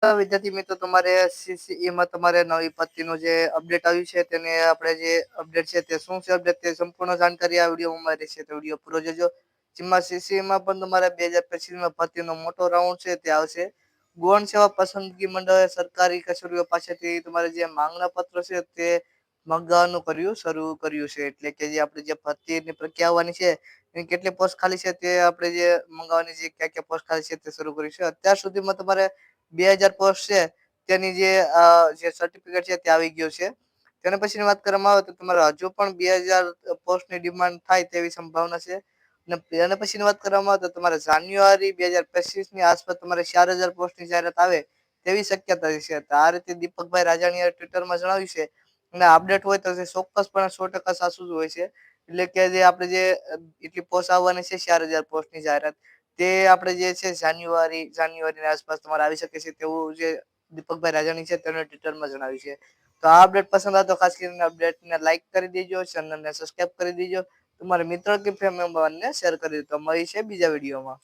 વિદ્યાર્થી મિત્રો તમારે સીસીઈમાં તમારે નવી ભરતીનું જે અપડેટ આવ્યું છે તેને આપણે જે અપડેટ છે તે શું છે અપડેટ તે સંપૂર્ણ જાણકારી આ વિડીયોમાં રહેશે તો વિડીયો પૂરો જોજો. જેમાં સીસીઈમાં પણ તમારે 2025માં ભરતીનો મોટો રાઉન્ડ છે તે આવશે. ગૌણ સેવા પસંદગી મંડળે સરકારી કચેરીઓ પાસેથી તમારે જે માંગણા પત્ર છે તે મંગાવવાનું શરૂ કર્યું છે. એટલે કે જે આપણે જે ભરતીની પ્રક્રિયા આવવાની છે એની કેટલી પોસ્ટ ખાલી છે તે આપણે જે મંગાવવાની છે ક્યાં ક્યાં પોસ્ટ ખાલી છે તે શરૂ કર્યું છે. અત્યાર સુધીમાં તમારે 2000 પોસ્ટ છે તેની જે સર્ટિફિકેટ છે તે આવી ગયું છે. તેના પછીની વાત કરવામાં આવે તો તમારે હજુ પણ 2000 પોસ્ટની ડિમાન્ડ થાય તેવી સંભાવના છે. અને એના પછીની વાત કરવામાં આવે તો તમારે જાન્યુઆરી 2025ની આસપાસ તમારે 4000 પોસ્ટની જાહેરાત આવે તેવી શક્યતા છે. આ રીતે દીપકભાઈ રાજાણીએ ટ્વિટરમાં જણાવ્યું છે. અને અપડેટ હોય તો ચોક્કસપણે 100% સાચું જ હોય છે. એટલે કે જે આપણે જે એટલી પોસ્ટ આવવાની છે 4000 પોસ્ટની જાહેરાત તે આપણે જે છે જાન્યુઆરીની આસપાસ તમારે આવી શકે છે તેવું જે દીપકભાઈ રાજાણી છે તેમણે ટ્વિટરમાં જણાવ્યું છે. તો આ અપડેટ પસંદ આવે તો ખાસ કરીને અપડેટને લાઈક કરી દેજો, ચેનલને સબસ્ક્રાઇબ કરી દેજો, તમારા મિત્રો કે ફેમિલી મેમ્બરને શેર કરી દો. તો મળીએ છીએ બીજા વિડીયોમાં.